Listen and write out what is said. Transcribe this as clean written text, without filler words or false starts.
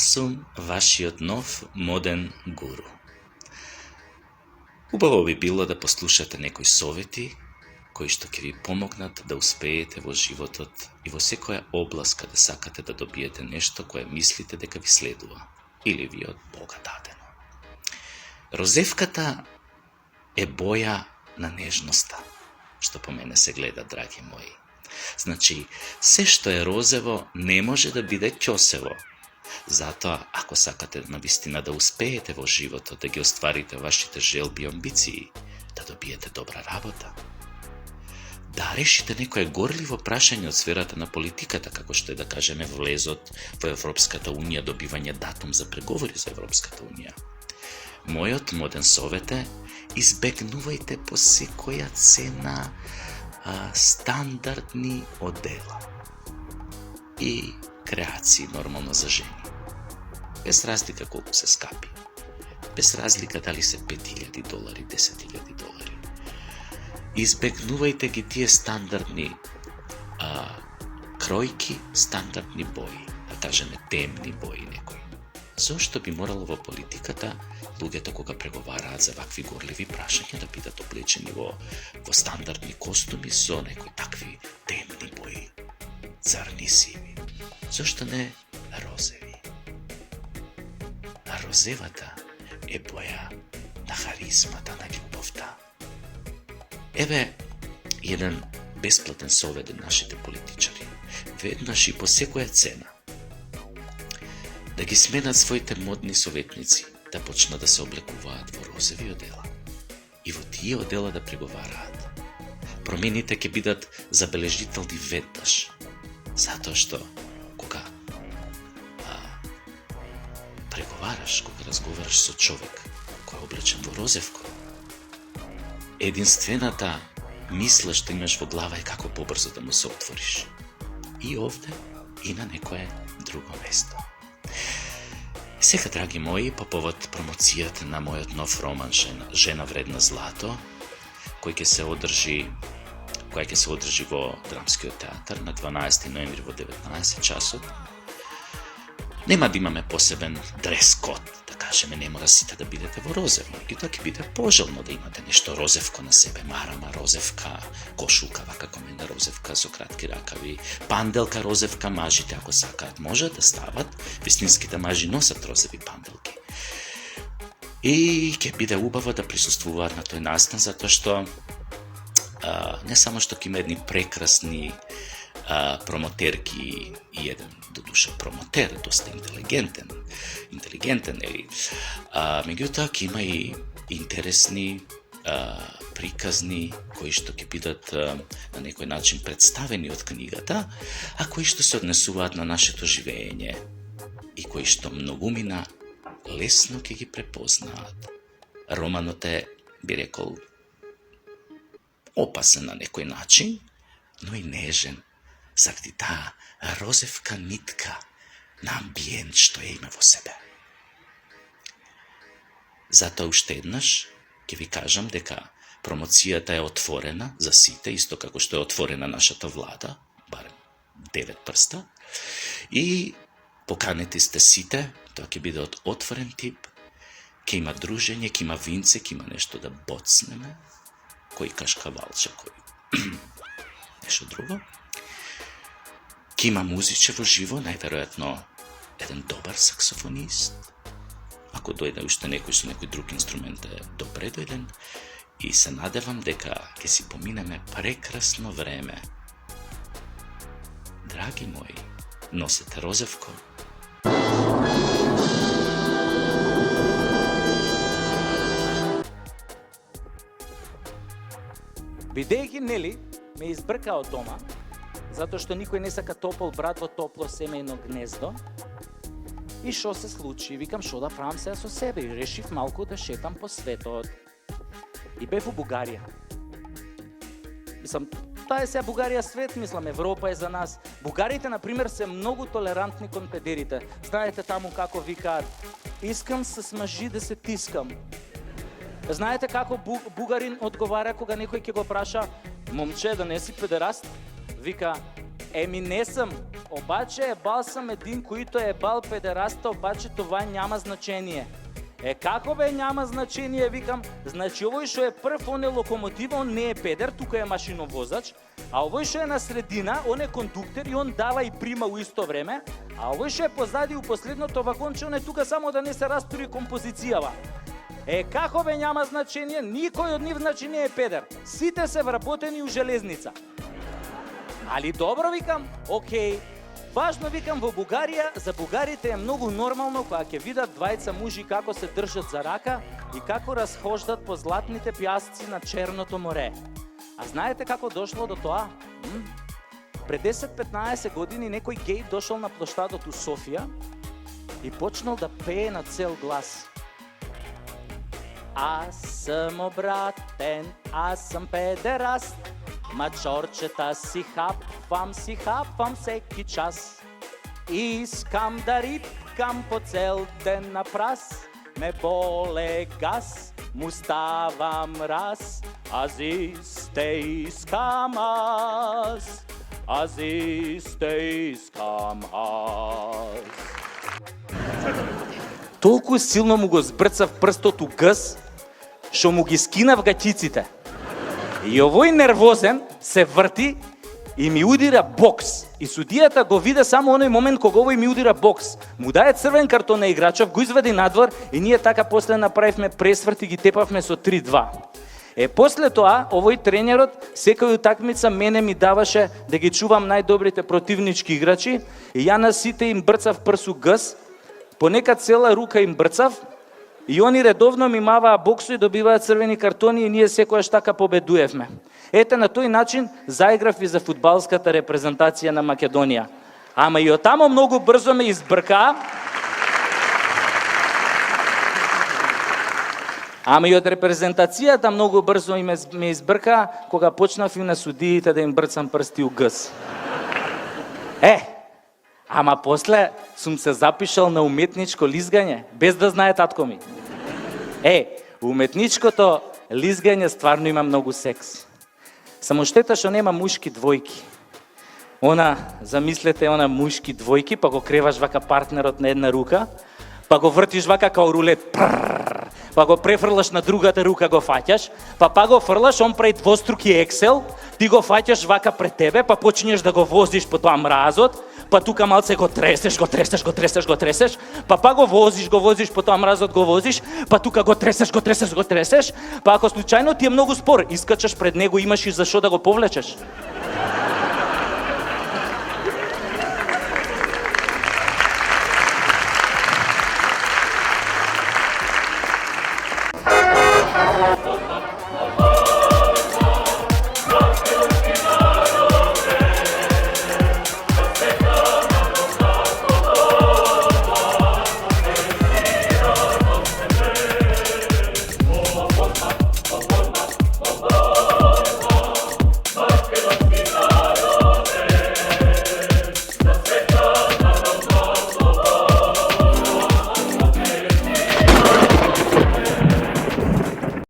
сум вашиот нов моден гуру. Убаво би било да послушате некои совети кои што ќе ви помогнат да успеете во животот и во секоја област каде сакате да добиете нешто кое мислите дека ви следува или ви од Бога дадено. Розевката е боја на нежноста, што по мене се гледа, драги мои. Значи, се што е розево не може да биде ќосево. Затоа, ако сакате навистина да успеете во животот, да ги остварите вашите желби и амбиции, да добиете добра работа, да решите некое горливо прашање од сферата на политиката, како што е да кажеме влезот во Европската Унија, добивање датум за преговори за Европската Унија. Мојот моден совет е: избегнувајте по секоја цена стандардни одела и креации нормално за жени. Без разлика колку се скапи. Без разлика дали се $5,000, $10,000. Избегнувајте ги тие стандардни кројки, стандардни бои, да кажеме темни бои некои. Зошто би морало во политиката луѓето кога преговараат за вакви горливи прашања да бидат облечени во стандардни костуми со некои такви темни бои, црни, сиви? Зошто не розеви? А розевата е боја на харизмата, на љубовта. Еве еден бесплатен совет од нашите политичари. Веднаш и по секоја цена да ги сменат своите модни советници, да почнат да се облекуваат во розеви одела и во тие одела да преговараат. Промените ќе бидат забележителни веднаш, затоа што кога преговараш, кога разговараш со човек кој е облечен во розевко, единствената мисла што имаш во глава е како побрзо да му се отвориш. И овде, и на некое друго место. Сега, драги мои, по повод промоцијата на мојот нов роман Жена вредна злато, кој ќе се одржи во Драмскиот театар на 12 ноември во 19 часот, нема да имаме посебен дрес-код, да кажеме, не мора сите да бидете во розево. И тоа ќе биде пожелно да имате нешто розевко на себе, марама розевка, кошулка вака коменда розевка со кратки ракави, панделка розевка, мажите ако сакаат може да стават, вистинските мажи носат розеви панделки. И ќе биде убаво да присуствуваат на тој настан, затоа што не само што ќе има едни прекрасни промотерки и еден до душа промотер, доста интелигентен, меѓутоа ќе има и интересни приказни кои што ќе бидат на некој начин представени од книгата, а кои што се однесуваат на нашето живење и кои што многумина лесно ќе ги препознаат. Романот е, би рекол, опасен на некој начин, но и нежен, заради таа розевка нитка на амбиент што ја има во себе. Затоа уште еднаш ќе ви кажам дека промоцијата е отворена за сите, исто како што е отворена нашата влада, барем 9 прста, и поканети сте сите, тоа ќе биде од отворен тип, ќе има дружење, ќе има винце, ќе има нешто да боцнеме, кој кашкавалче, кој нешто друго. Ќе има музиче во живо, најверојатно еден добар саксофонист. Ако дојде уште некој со некој друг инструмент е добре дојден. И се надевам дека ќе си поминеме прекрасно време. Драги мои, носете розевко. Бидејќи, нели, ме избрка од дома, затоа што никој не сака топол брат во топло семејно гнездо. И шо се случи? Викам, шо да правам сега со себе? И решив малку да шетам по светот. И бев во Бугарија. Мислам, таа е сега Бугарија свет, мислам, Европа е за нас. Бугарите, например, се многу толерантни кон педерите. Знаете таму како викаат: искам с мажи да се тискам. Знаете како бугарин одговара кога некој ќе го праша: момче, да не си педераст? Вика: Еми не съм. Обаче ебал съм един, който е ебал педераста, обаче това няма значение. Како бе няма значение, викам, значи овој што е прв, он е локомотива, он не е педер, тука е машиновозач, а овој што е на средина, он е кондуктор и он дава и прима у исто време, а овој што е позади у последното вагонче, он е тука само да не се растури композицијава. Како бе няма значение, никој од нив значи не е педер. Сите се вработени у железница. Али добро, викам, окей. Важно, викам, во Бугарија, за бугарите е многу нормално кога ќе видат двајца мужи како се држат за рака и како разхождат по златните пјасци на Черното море. А знаете како дошло до тоа? Пред 10-15 години некој гей дошол на площадот у Софија и почнал да пее на цел глас. Аз съм обратен, аз съм педераст, мачорчета си хапвам всеки час. Искам да рипкам по цел ден на прас, ме боле газ, му ставам раз. Аз исте искам аз, аз исте искам аз. Толку силно му го збрца в прстот у гъс, што му ги скина в гачиците. И овој нервозен се врти и ми удира бокс. И судијата го виде само оној момент кога овој ми удира бокс. Му даде црвен картон на играчов, го извади надвор и ние така после направивме пресврт и ги тепавме со 3-2. После тоа, овој тренерот секој утакмица мене ми даваше да ги чувам најдобрите противнички играчи и ја на сите им брцав прсу гъс, понека цела рука им брцав и они редовно ми маваа боксо и добиваат црвени картони и ние секојаш така победуевме. Ете на тој начин заиграв и за фудбалската репрезентација на Македонија. Ама и оттамо многу брзо ме избрка. Ама и од репрезентацијата многу брзо ме избрка кога почнав и на судиите да им брцам прсти у гъс. Ама после сум се запишал на уметничко лизгање, без да знае татко ми. Уметничкото лизгање стварно има многу секс. Само штета што нема мушки двојки. Замислете, мушки двојки, па го креваш вака партнерот на една рука, па го вртиш вака као рулет, па го префрлаш на другата рука, го фаќаш, па го фрлаш, он прави двоструки ексел, ти го фаќаш вака пред тебе, па почнеш да го возиш по тоа мразот, па тука малце го тресеш, па го возиш по тоа мразот, па тука го тресеш, па ако случајно ти е многу спор, искачаш пред него, имаш и за што да го повлечеш.